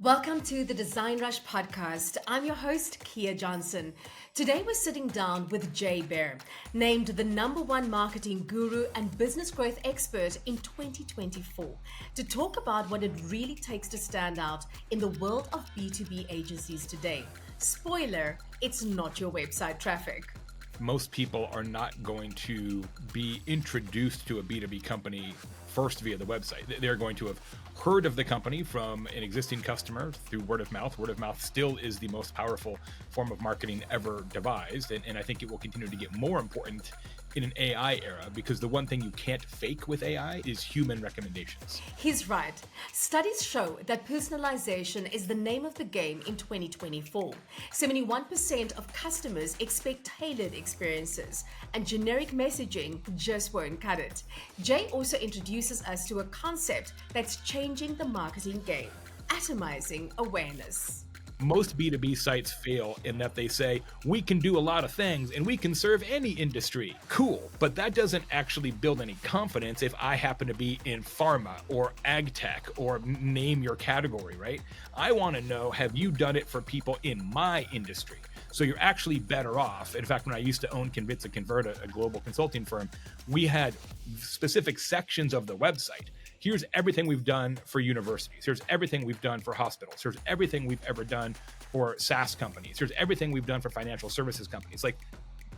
Welcome to the DesignRush Podcast. I'm your host, Kia Johnson. Today we're sitting down with Jay Baer, named the #1 marketing guru and business growth expert in 2024, to talk about what it really takes to stand out in the world of B2B agencies today. Spoiler, it's not your website traffic. Most people are not going to be introduced to a B2B company first via the website. They're going to have heard of the company from an existing customer through word of mouth. Word of mouth still is the most powerful form of marketing ever devised. And I think it will continue to get more important in an AI era, because the one thing you can't fake with AI is human recommendations. He's right. Studies show that personalization is the name of the game in 2024. 71% of customers expect tailored experiences, and generic messaging just won't cut it. Jay also introduces us to a concept that's changing the marketing game: atomizing awareness. Most B2B sites fail in that they say, we can do a lot of things and we can serve any industry. Cool, but that doesn't actually build any confidence if I happen to be in pharma or ag tech or name your category, right? I want to know, have you done it for people in my industry? So you're actually better off. In fact, when I used to own Convince and Convert, a global consulting firm, we had specific sections of the website. Here's everything we've done for universities. Here's everything we've done for hospitals. Here's everything we've ever done for SaaS companies. Here's everything we've done for financial services companies. Like,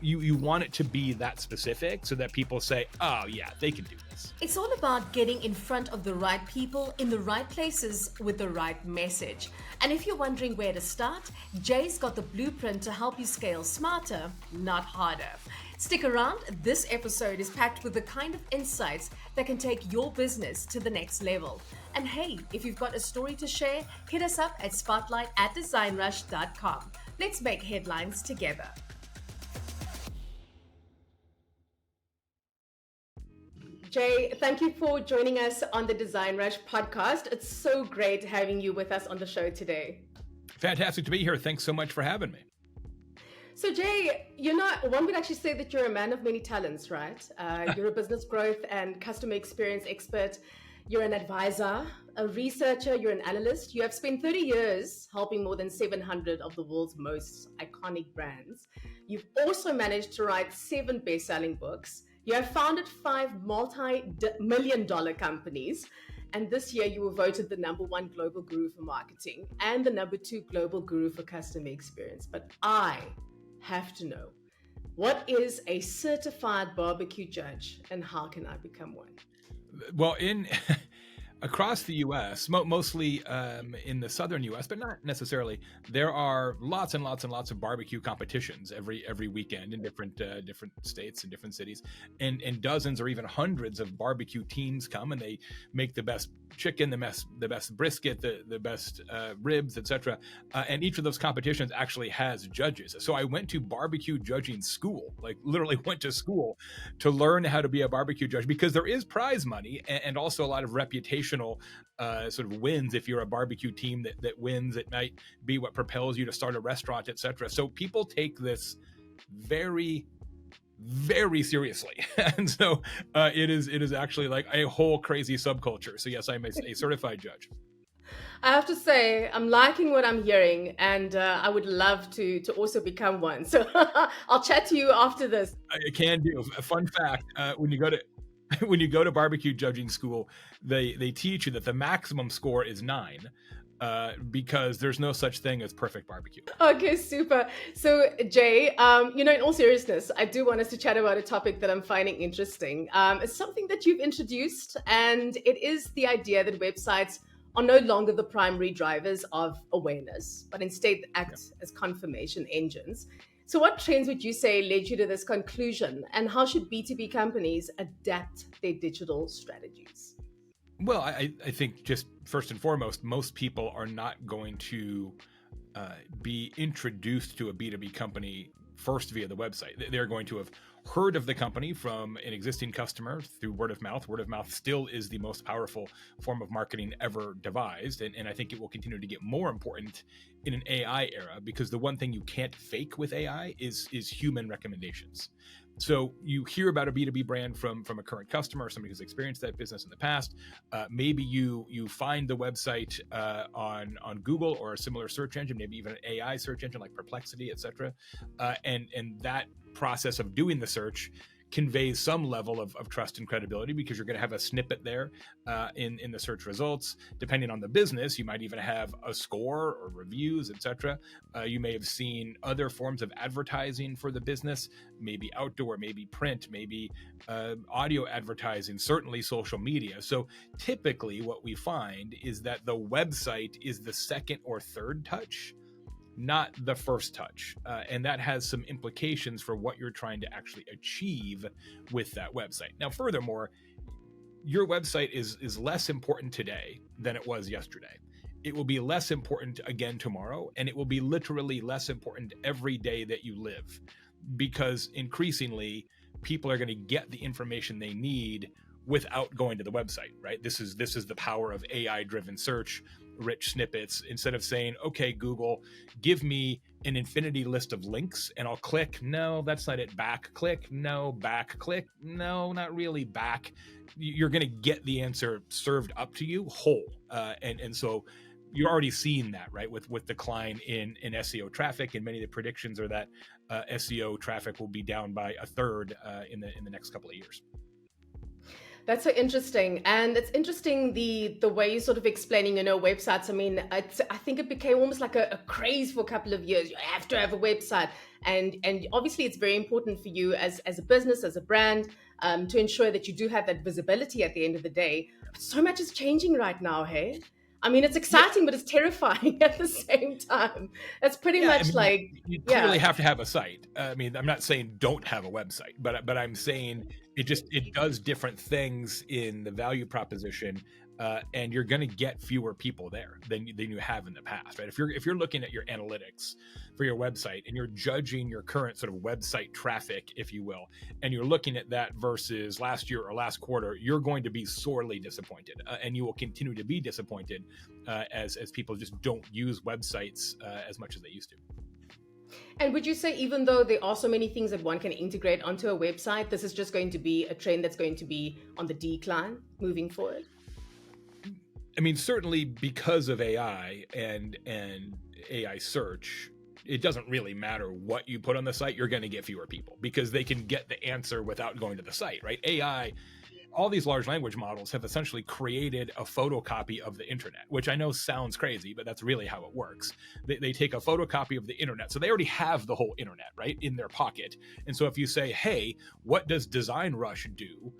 you want it to be that specific so that people say, oh yeah, they can do this. It's all about getting in front of the right people in the right places with the right message. And if you're wondering where to start, Jay's got the blueprint to help you scale smarter, not harder. Stick around. This episode is packed with the kind of insights that can take your business to the next level. And hey, if you've got a story to share, hit us up at spotlight@designrush.com. Let's make headlines together. Jay, thank you for joining us on the DesignRush Podcast. It's so great having you with us on the show today. Fantastic to be here. Thanks so much for having me. So Jay, one would actually say that you're a man of many talents, right? You're a business growth and customer experience expert. You're an advisor, a researcher, you're an analyst. You have spent 30 years helping more than 700 of the world's most iconic brands. You've also managed to write 7 best-selling books. You have founded 5 multi-million-dollar companies. And this year you were voted the #1 global guru for marketing and the #2 global guru for customer experience. But I have to know, what is a certified barbecue judge and how can I become one? Well, across the U.S., mostly in the southern U.S., but not necessarily, there are lots and lots and lots of barbecue competitions every weekend in different states and different cities, and dozens or even hundreds of barbecue teams come and they make the best chicken, the best brisket, the best ribs, etc. And each of those competitions actually has judges. So I went to barbecue judging school, like literally went to school to learn how to be a barbecue judge, because there is prize money and also a lot of reputational sort of wins. If you're a barbecue team that wins, it might be what propels you to start a restaurant, etc. So people take this very, very seriously. And so it is actually like a whole crazy subculture. So yes, I'm a certified judge. I have to say, I'm liking what I'm hearing, and I would love to also become one. So I'll chat to you after this. I can do. A fun fact, when you go to barbecue judging school, they teach you that the maximum score is 9. Because there's no such thing as perfect barbecue. Okay, super. So Jay, in all seriousness, I do want us to chat about a topic that I'm finding interesting. It's something that you've introduced, and it is the idea that websites are no longer the primary drivers of awareness, but instead act as confirmation engines. So what trends would you say led you to this conclusion, and how should B2B companies adapt their digital strategies? Well, I think just first and foremost, most people are not going to be introduced to a B2B company first via the website. They're going to have heard of the company from an existing customer through word of mouth. Word of mouth still is the most powerful form of marketing ever devised. And I think it will continue to get more important in an AI era, because the one thing you can't fake with AI is human recommendations. So you hear about a B2B brand from a current customer or somebody who's experienced that business in the past. Maybe you find the website on Google or a similar search engine, maybe even an AI search engine like Perplexity, etc. And that process of doing the search conveys some level of trust and credibility, because you're going to have a snippet there in the search results. Depending on the business, you might even have a score or reviews, etc. You may have seen other forms of advertising for the business, maybe outdoor, maybe print, maybe audio advertising, certainly social media. So typically what we find is that the website is the second or third touch, not the first touch. And that has some implications for what you're trying to actually achieve with that website. Now, furthermore, your website is less important today than it was yesterday. It will be less important again tomorrow, and it will be literally less important every day that you live, because increasingly people are going to get the information they need without going to the website, right? This is the power of AI-driven search, rich snippets. Instead of saying, okay, Google, give me an infinity list of links and I'll click, no, that's not it, back, click, no, back, click, no, not really, back. You're going to get the answer served up to you whole. And so you're already seeing that, right? With decline in SEO traffic, and many of the predictions are that SEO traffic will be down by a third in the next couple of years. That's so interesting. And it's interesting the way you're sort of explaining, websites. I mean, I think it became almost like a craze for a couple of years. You have to have a website. And obviously it's very important for you as a business, as a brand, to ensure that you do have that visibility at the end of the day. But so much is changing right now, hey? I mean, it's exciting, but it's terrifying at the same time. That's pretty much you clearly have to have a site. I mean, I'm not saying don't have a website, but I'm saying it does different things in the value proposition, and you're going to get fewer people there than you have in the past, right? If you're looking at your analytics for your website and you're judging your current sort of website traffic, if you will, and you're looking at that versus last year or last quarter, you're going to be sorely disappointed, and you will continue to be disappointed as people just don't use websites as much as they used to. And would you say, even though there are so many things that one can integrate onto a website, this is just going to be a trend that's going to be on the decline moving forward? I mean, certainly because of AI and AI search, it doesn't really matter what you put on the site, you're going to get fewer people because they can get the answer without going to the site, right? AI, all these large language models have essentially created a photocopy of the internet, which I know sounds crazy, but that's really how it works. They take a photocopy of the internet. So they already have the whole internet, right, in their pocket. And so if you say, hey, what does DesignRush do?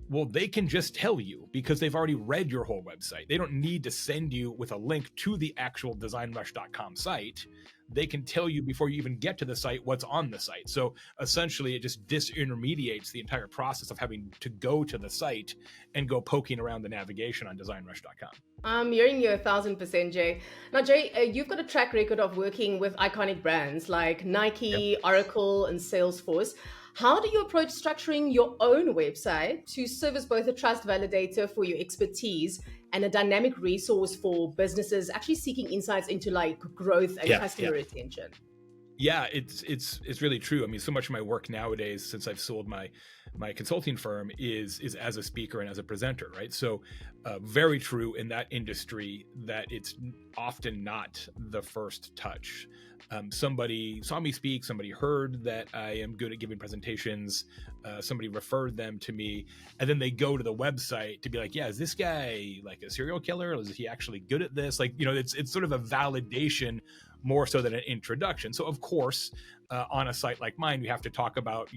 Well, they can just tell you because they've already read your whole website. They don't need to send you with a link to the actual designrush.com site. They can tell you before you even get to the site what's on the site. So essentially, it just disintermediates the entire process of having to go to the site and go poking around the navigation on designrush.com. I'm hearing you 1,000%, Jay. Now, Jay, you've got a track record of working with iconic brands like Nike, yep, Oracle, and Salesforce. How do you approach structuring your own website to serve as both a trust validator for your expertise and a dynamic resource for businesses actually seeking insights into like growth and customer retention? Yeah, it's really true. I mean, so much of my work nowadays, since I've sold my consulting firm, is as a speaker and as a presenter, right? So very true in that industry that it's often not the first touch. Somebody saw me speak, somebody heard that I am good at giving presentations, somebody referred them to me, and then they go to the website to be like, yeah, is this guy like a serial killer? Is he actually good at this? Like, it's sort of a validation more so than an introduction. So of course, on a site like mine, you have to talk about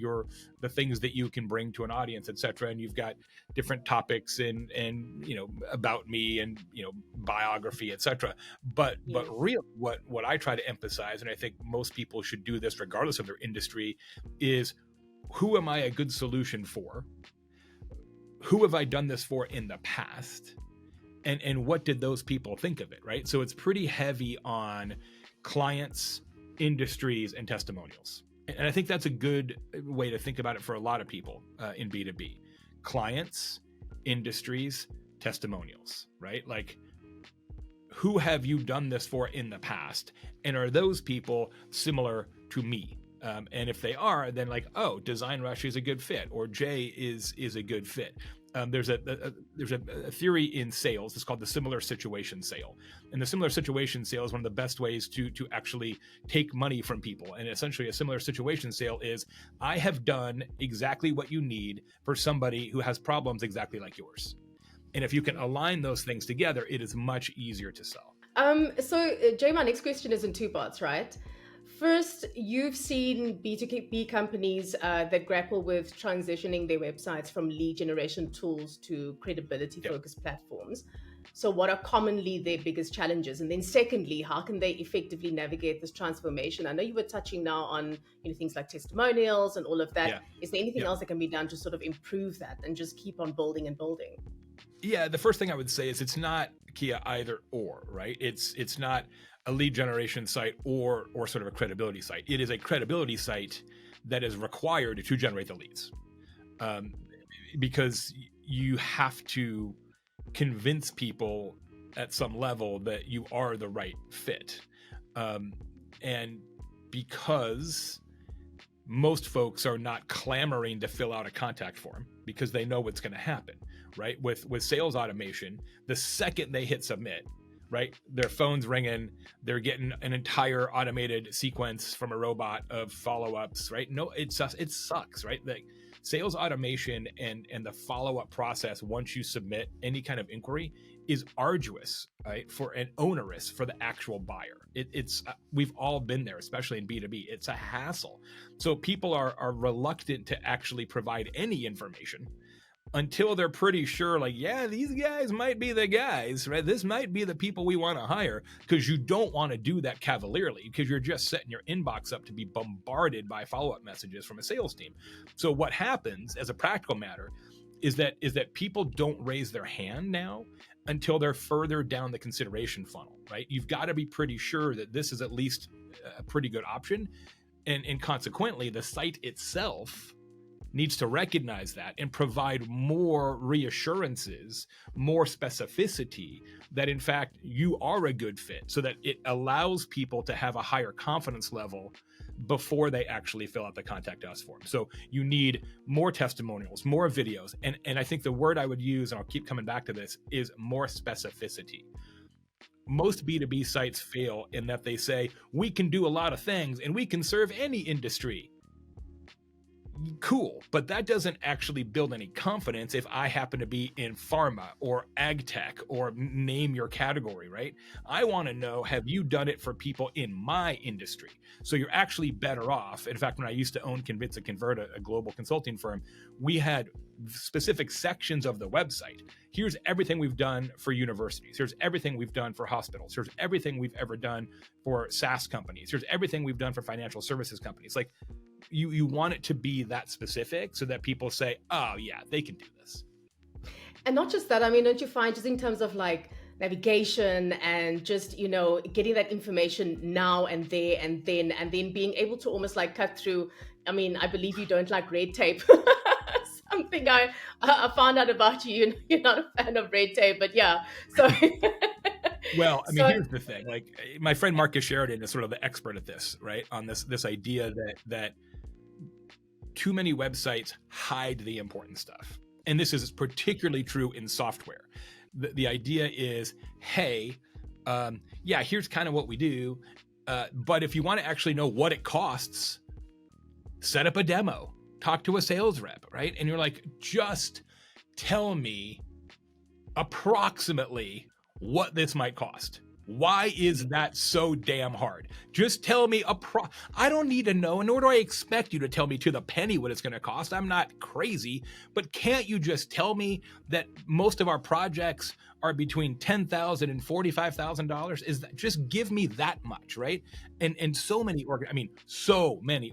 the things that you can bring to an audience, et cetera. And you've got different topics and about me and biography, et cetera. But really what I try to emphasize, and I think most people should do this regardless of their industry, is who am I a good solution for? Who have I done this for in the past? And what did those people think of it, right? So it's pretty heavy on clients, industries, and testimonials. And I think that's a good way to think about it for a lot of people in B2B. Clients, industries, testimonials, right? Like, who have you done this for in the past? And are those people similar to me? And if they are, then like, oh, DesignRush is a good fit, or Jay is a good fit. There's a theory in sales. It's called the similar situation sale. And the similar situation sale is one of the best ways to actually take money from people. And essentially a similar situation sale is, I have done exactly what you need for somebody who has problems exactly like yours. And if you can align those things together, it is much easier to sell. Jay, my next question is in two parts, right? First, you've seen B2B companies that grapple with transitioning their websites from lead generation tools to credibility-focused platforms. So what are commonly their biggest challenges? And then secondly, how can they effectively navigate this transformation? I know you were touching now on things like testimonials and all of that. Yeah. Is there anything else that can be done to sort of improve that and just keep on building and building? Yeah, the first thing I would say is it's not, Kia, either or, right? It's not a lead generation site or sort of a credibility site. It is a credibility site that is required to generate the leads, because you have to convince people at some level that you are the right fit, and because most folks are not clamoring to fill out a contact form because they know what's going to happen, right? With sales automation, the second they hit submit, right, their phone's ringing, they're getting an entire automated sequence from a robot of follow-ups, right? No, it sucks, right? Like sales automation and the follow-up process once you submit any kind of inquiry is arduous, right? And onerous for the actual buyer. It's we've all been there, especially in B2B. It's a hassle. So people are reluctant to actually provide any information until they're pretty sure, like, yeah, these guys might be the guys, right? This might be the people we want to hire, because you don't want to do that cavalierly, because you're just setting your inbox up to be bombarded by follow-up messages from a sales team. So what happens as a practical matter is that people don't raise their hand now until they're further down the consideration funnel, right? You've got to be pretty sure that this is at least a pretty good option. And consequently, the site itself needs to recognize that and provide more reassurances, more specificity that in fact you are a good fit, so that it allows people to have a higher confidence level before they actually fill out the contact us form. So you need more testimonials, more videos. And I think the word I would use, and I'll keep coming back to this, is more specificity. Most B2B sites fail in that they say, we can do a lot of things and we can serve any industry. Cool, but that doesn't actually build any confidence if I happen to be in pharma or ag tech or name your category, right? I want to know, have you done it for people in my industry? So you're actually better off. In fact, when I used to own Convince and Convert, a global consulting firm, we had specific sections of the website. Here's everything we've done for universities. Here's everything we've done for hospitals. Here's everything we've ever done for SaaS companies. Here's everything we've done for financial services companies. Like, you want it to be that specific so that people say, oh yeah, they can do this. And not just that, I mean, don't you find, just in terms of like navigation and just, getting that information now and there and then being able to almost like cut through. I mean, I believe you don't like red tape. Something I found out about you. You're not a fan of red tape, but yeah. So well, I mean, here's the thing. Like, my friend Marcus Sheridan is sort of the expert at this, right? On this idea that too many websites hide the important stuff. And this is particularly true in software. The idea is, hey, here's kind of what we do. But if you want to actually know what it costs, set up a demo, talk to a sales rep, right? And you're like, just tell me approximately what this might cost. Why is that so damn hard? Just tell me I don't need to know, nor do I expect you to tell me to the penny what it's going to cost. I'm not crazy, but can't you just tell me that most of our projects are between $10,000 and $45,000? Is that, just give me that much, right? And so many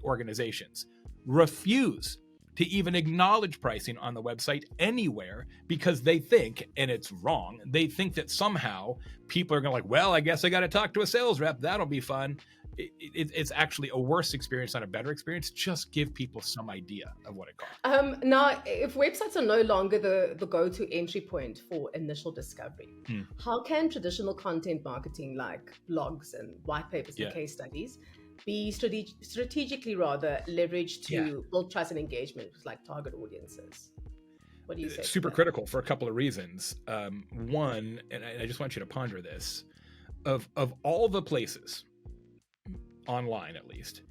organizations refuse to even acknowledge pricing on the website anywhere, because they think, and it's wrong, they think that somehow people are going to like, well, I guess I got to talk to a sales rep. That'll be fun. It's actually a worse experience, not a better experience. Just give people some idea of what it costs. Now, if websites are no longer the go-to entry point for initial discovery, how can traditional content marketing like blogs and white papers and case studies be strategically rather leveraged to Yeah. build trust and engagement with like target audiences? What do you say? Super critical for a couple of reasons. One, and I just want you to ponder this, of all the places, online at least,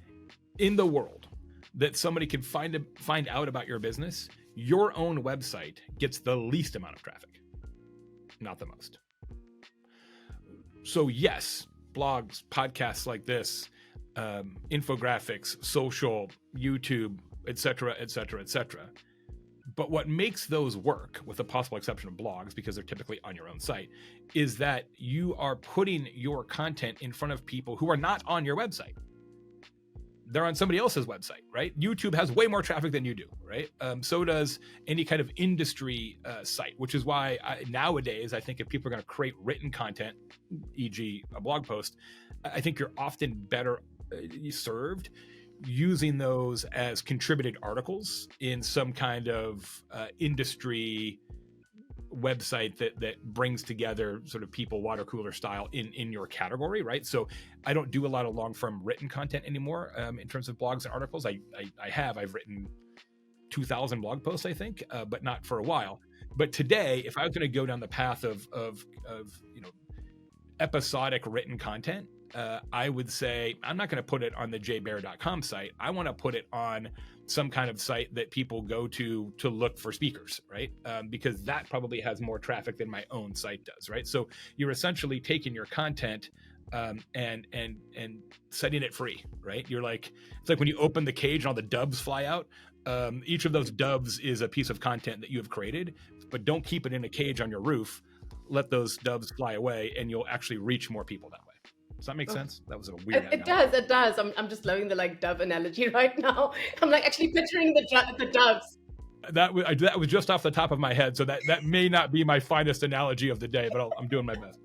in the world, that somebody can find out about your business, your own website gets the least amount of traffic, not the most. So yes, blogs, podcasts like this, infographics, social, YouTube, etc., etc., etc. But what makes those work, with the possible exception of blogs, because they're typically on your own site, is that you are putting your content in front of people who are not on your website. They're on somebody else's website, right? YouTube has way more traffic than you do, right? So does any kind of industry site, which is why nowadays, I think if people are going to create written content, e.g. a blog post, I think you're often better served using those as contributed articles in some kind of industry website that brings together sort of people water cooler style in your category, right? So I don't do a lot of long form written content anymore in terms of blogs and articles. I've written 2,000 blog posts, I think, but not for a while. But today, if I was going to go down the path of episodic written content, I would say I'm not going to put it on the jaybaer.com site. I want to put it on some kind of site that people go to look for speakers, right? Because that probably has more traffic than my own site does, right? So you're essentially taking your content and setting it free, right? It's like when you open the cage and all the doves fly out. Each of those doves is a piece of content that you have created, but don't keep it in a cage on your roof. Let those doves fly away, and you'll actually reach more people that way. Does that make sense? That was a weird analogy. It does. I'm just loving the like dove analogy right now. I'm like actually picturing the doves. That was just off the top of my head, so that may not be my finest analogy of the day, but I'm doing my best.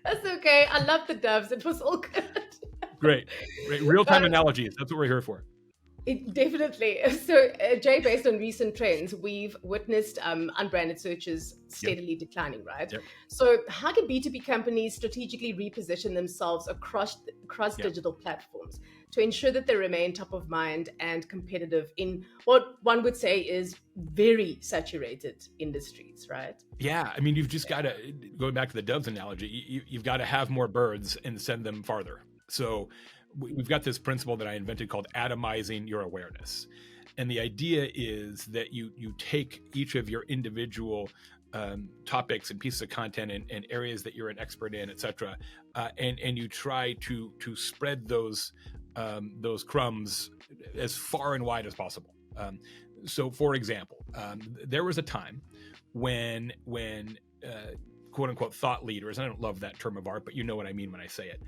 That's okay. I love the doves. It was all good. Great. Real-time analogies. That's what we're here for. Definitely. So, Jay, based on recent trends, we've witnessed unbranded searches steadily declining, right? Yep. So, how can B2B companies strategically reposition themselves across digital platforms to ensure that they remain top of mind and competitive in what one would say is very saturated industries, right? Yeah. I mean, you've just got to, going back to the doves analogy, you've got to have more birds and send them farther. So we've got this principle that I invented called atomizing your awareness. And the idea is that you take each of your individual topics and pieces of content and areas that you're an expert in, et cetera, and you try to spread those crumbs as far and wide as possible. So for example, there was a time when quote unquote thought leaders, and I don't love that term of art, but you know what I mean when I say it.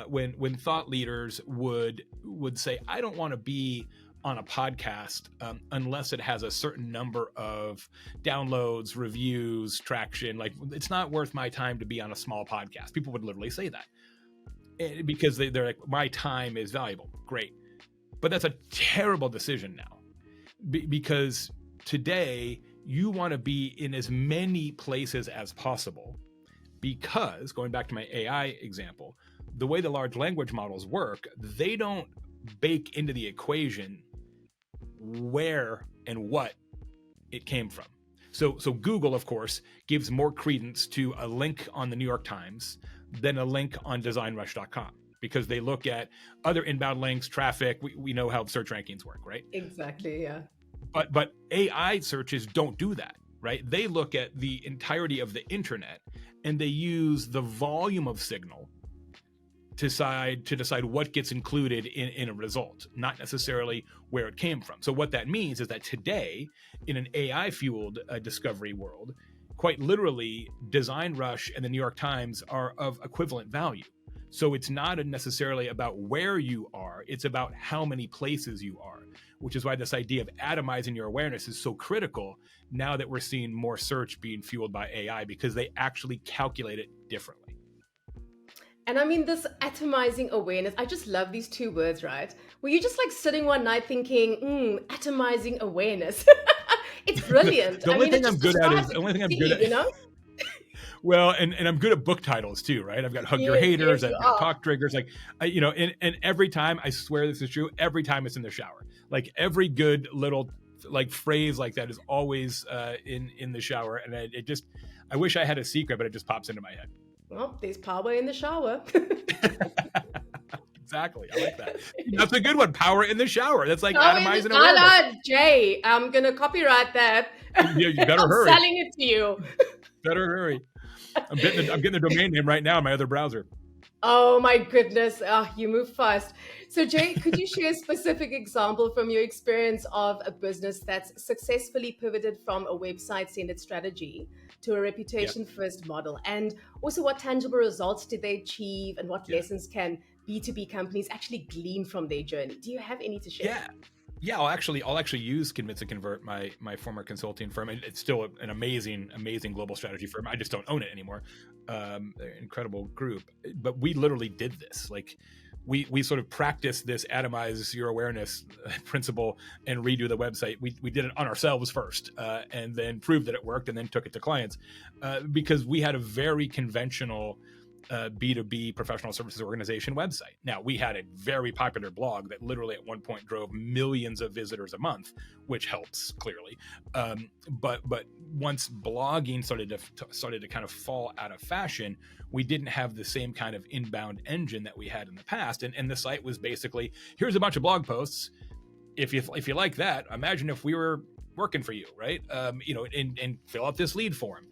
When thought leaders would say, I don't want to be on a podcast unless it has a certain number of downloads, reviews, traction. Like, it's not worth my time to be on a small podcast. People would literally say that because they're like, my time is valuable. Great. But that's a terrible decision now because today you want to be in as many places as possible because, going back to my AI example, the way the large language models work, they don't bake into the equation where and what it came from. So Google, of course, gives more credence to a link on the New York Times than a link on DesignRush.com because they look at other inbound links, traffic. We know how search rankings work, right? Exactly, yeah. But AI searches don't do that, right? They look at the entirety of the internet and they use the volume of signal to decide what gets included in a result, not necessarily where it came from. So what that means is that today, in an AI-fueled discovery world, quite literally, DesignRush and the New York Times are of equivalent value. So it's not necessarily about where you are, it's about how many places you are, which is why this idea of atomizing your awareness is so critical now that we're seeing more search being fueled by AI because they actually calculate it differently. And I mean, this atomizing awareness, I just love these two words, right? Were you just like sitting one night thinking, atomizing awareness? It's brilliant. The only thing I'm good at, you know? Well, and I'm good at book titles too, right? I've got Hug Your Yes, Haters, yes, I've you got are. Talk Triggers, like, and every time, I swear this is true, every time it's in the shower. Like every good little like phrase like that is always in the shower. And I wish I had a secret, but it just pops into my head. Well, there's power in the shower. Exactly. I like that. That's a good one. Power in the shower. That's like Power in atomizing the awareness. Jay, I'm going to copyright that. You better I'm hurry. selling it to you. Better hurry. I'm getting the domain name right now in my other browser. Oh my goodness. You move fast. So Jay, could you share a specific example from your experience of a business that's successfully pivoted from a website-centered strategy to a reputation-first model? And also, what tangible results did they achieve, and what lessons can B2B companies actually glean from their journey? Do you have any to share? Yeah, I'll actually use Convince and Convert, my former consulting firm. And it's still an amazing global strategy firm. I just don't own it anymore. Incredible group. But we literally did this. Like we sort of practiced this atomize your awareness principle and redo the website. We did it on ourselves first, and then proved that it worked, and then took it to clients, because we had a very conventional B2B professional services organization website. Now, we had a very popular blog that literally at one point drove millions of visitors a month, which helps clearly. But once blogging started to kind of fall out of fashion, we didn't have the same kind of inbound engine that we had in the past. And the site was basically, here's a bunch of blog posts. If you like that, imagine if we were working for you, right? And fill out this lead form.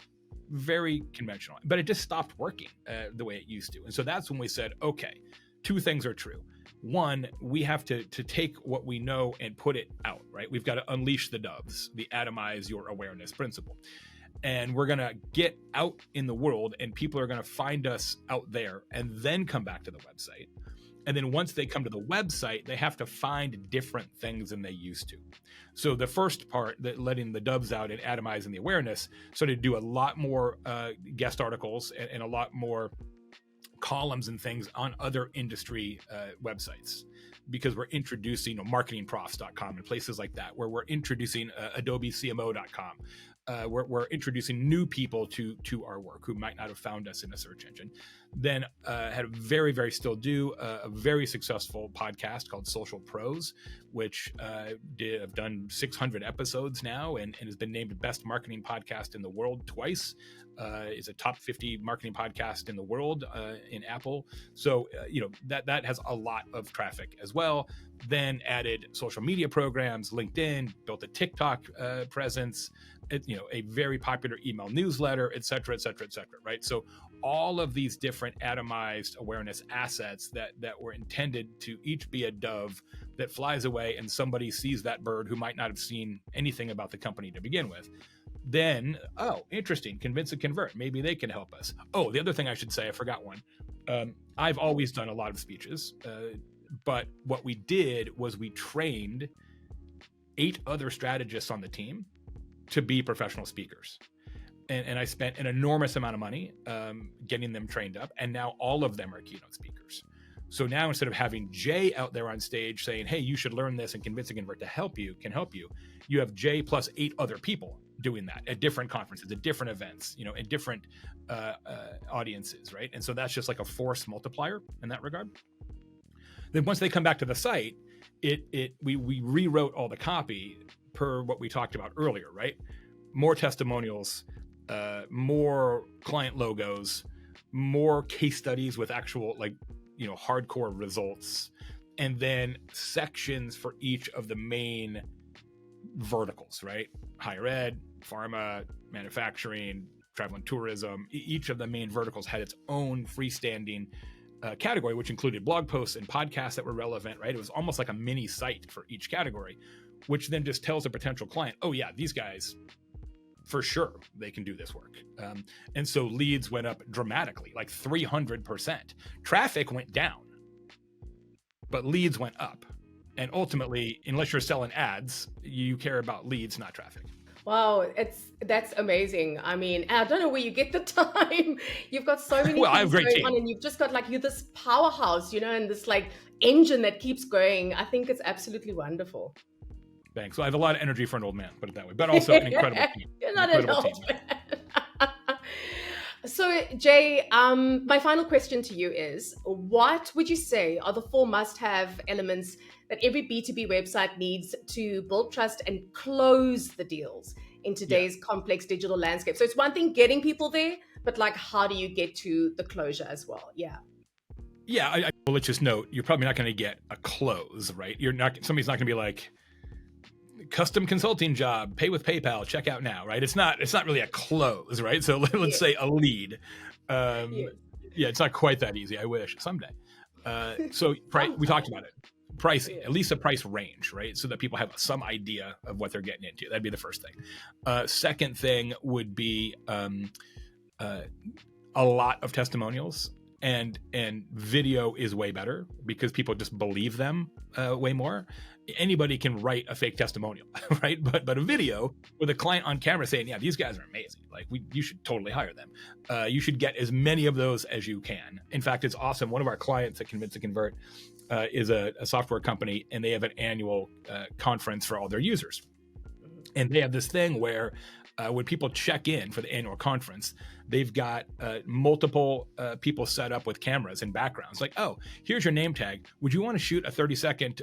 Very conventional, but it just stopped working the way it used to. And so that's when we said, okay, two things are true. One, we have to take what we know and put it out, right? We've got to unleash the doves, the atomize your awareness principle. And we're going to get out in the world, and people are going to find us out there and then come back to the website. And then once they come to the website, they have to find different things than they used to. So the first part, that letting the doves out and atomizing the awareness, started to do a lot more guest articles and a lot more columns and things on other industry websites, because we're introducing marketingprofs.com and places like that, where we're introducing adobecmo.com. We're introducing new people to our work who might not have found us in a search engine. Then had a very, very still do a very successful podcast called Social Pros, which have done 600 episodes now and has been named best marketing podcast in the world twice. Is a top 50 marketing podcast in the world in Apple. So that has a lot of traffic as well. Then added social media programs, LinkedIn, built a TikTok presence, a very popular email newsletter, et cetera, right? So all of these different atomized awareness assets that were intended to each be a dove that flies away, and somebody sees that bird who might not have seen anything about the company to begin with. Then, interesting, Convince and Convert. Maybe they can help us. Oh, the other thing I should say, I forgot one. I've always done a lot of speeches, but what we did was we trained 8 other strategists on the team to be professional speakers. And I spent an enormous amount of money getting them trained up. And now all of them are keynote speakers. So now instead of having Jay out there on stage saying, hey, you should learn this and Convince and Convert to help you, you have Jay plus 8 other people doing that at different conferences, at different events, in different audiences, right? And so that's just like a force multiplier in that regard. Then once they come back to the site, we rewrote all the copy per what we talked about earlier, right? More testimonials, more client logos, more case studies with actual hardcore results, and then sections for each of the main verticals, right? Higher ed, pharma, manufacturing, travel and tourism. Each of the main verticals had its own freestanding category, which included blog posts and podcasts that were relevant, right? It was almost like a mini site for each category, which then just tells a potential client, oh yeah, these guys, for sure, they can do this work. And so leads went up dramatically, like 300%. Traffic went down, but leads went up. And ultimately, unless you're selling ads, you care about leads, not traffic. Wow, that's amazing. I mean, I don't know where you get the time. You've got so many I have things a great going team. on, and you've just got you're this powerhouse, and this engine that keeps going. I think it's absolutely wonderful. Thanks. So I have a lot of energy for an old man, put it that way, but also an incredible team. You're not an old man. So, Jay, my final question to you is, what would you say are the 4 must-have elements that every B2B website needs to build trust and close the deals in today's complex digital landscape? So it's one thing getting people there, but like, how do you get to the closure as well? Yeah. Yeah, well, let's just note, you're probably not going to get a close, right? Somebody's not going to be like, custom consulting job, pay with PayPal, check out now, right? It's not really a close, right? So let's say a lead. Yeah, it's not quite that easy. I wish someday. We talked about it. Pricing, at least a price range, right? So that people have some idea of what they're getting into. That'd be the first thing. Second thing would be a lot of testimonials. And video is way better because people just believe them way more. Anybody can write a fake testimonial, right? But a video with a client on camera saying, yeah, these guys are amazing. Like you should totally hire them. You should get as many of those as you can. In fact, it's awesome. One of our clients at Convince to Convert is a software company, and they have an annual conference for all their users. And they have this thing where when people check in for the annual conference, they've got multiple people set up with cameras and backgrounds. Like, oh, here's your name tag. Would you want to shoot a 30-second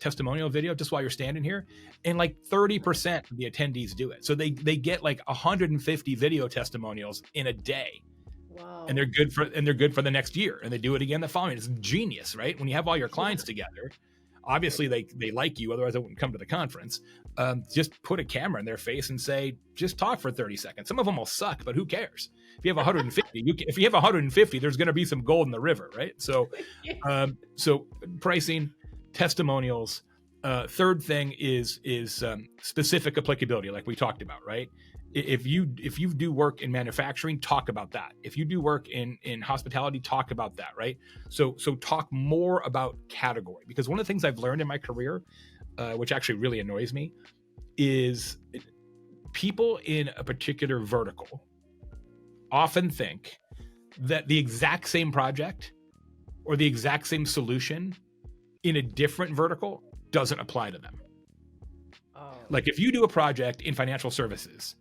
testimonial video just while you're standing here? And like 30% of the attendees do it. So they get like 150 video testimonials in a day. Wow. And they're good for the next year. And they do it again the following. It's genius, right? When you have all your clients together, obviously they like you, otherwise they wouldn't come to the conference. Just put a camera in their face and say, just talk for 30 seconds. Some of them will suck, but who cares? If you have 150, if you have 150, there's going to be some gold in the river, right? So, so pricing, testimonials. Third thing is specific applicability, like we talked about, right? If you do work in manufacturing, talk about that. If you do work in hospitality, talk about that, right? So talk more about category, because one of the things I've learned in my career, which actually really annoys me, is people in a particular vertical often think that the exact same project or the exact same solution in a different vertical doesn't apply to them. Like if you do a project in financial services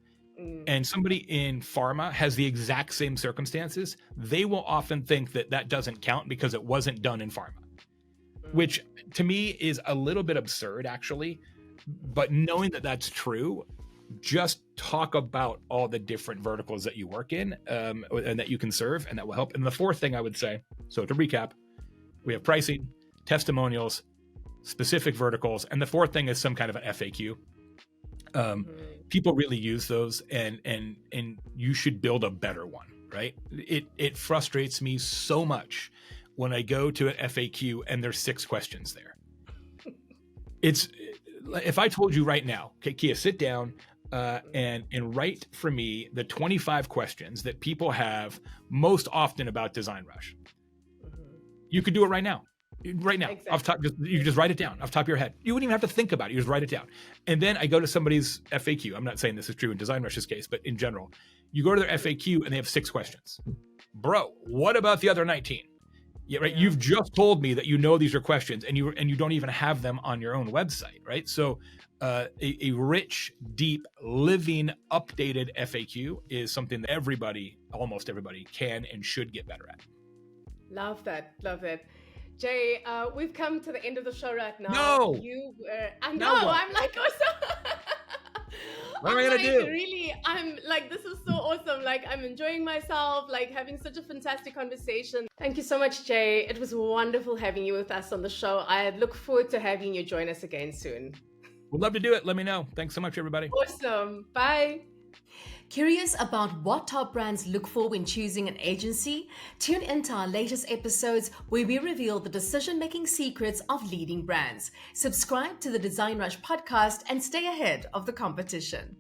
and somebody in pharma has the exact same circumstances, they will often think that that doesn't count because it wasn't done in pharma, which to me is a little bit absurd, actually. But knowing that that's true, just talk about all the different verticals that you work in and that you can serve, and that will help. And the fourth thing I would say, so to recap, we have pricing, testimonials, specific verticals, and the fourth thing is some kind of an FAQ. People really use those, and you should build a better one, right? It frustrates me so much when I go to an FAQ and there's 6 questions there. It's if I told you right now, okay, Kia, sit down and write for me the 25 questions that people have most often about DesignRush. You could do it right now. Exactly. Off top, you just write it down off the top of your head. You wouldn't even have to think about it. You just write it down. And then I go to somebody's FAQ. I'm not saying this is true in DesignRush's case, but in general, you go to their FAQ and they have 6 questions. Bro, what about the other 19? Yeah, right. You've just told me that you know these are questions, and you don't even have them on your own website, right? So a rich, deep, living, updated FAQ is something that almost everybody can and should get better at. Love that. Love it. Jay, we've come to the end of the show right now. No! I know, I'm like, what am I going to do? Really, I'm like, this is so awesome. Like, I'm enjoying myself, like having such a fantastic conversation. Thank you so much, Jay. It was wonderful having you with us on the show. I look forward to having you join us again soon. We'd love to do it. Let me know. Thanks so much, everybody. Awesome. Bye. Curious about what top brands look for when choosing an agency? Tune into our latest episodes where we reveal the decision-making secrets of leading brands. Subscribe to the DesignRush podcast and stay ahead of the competition.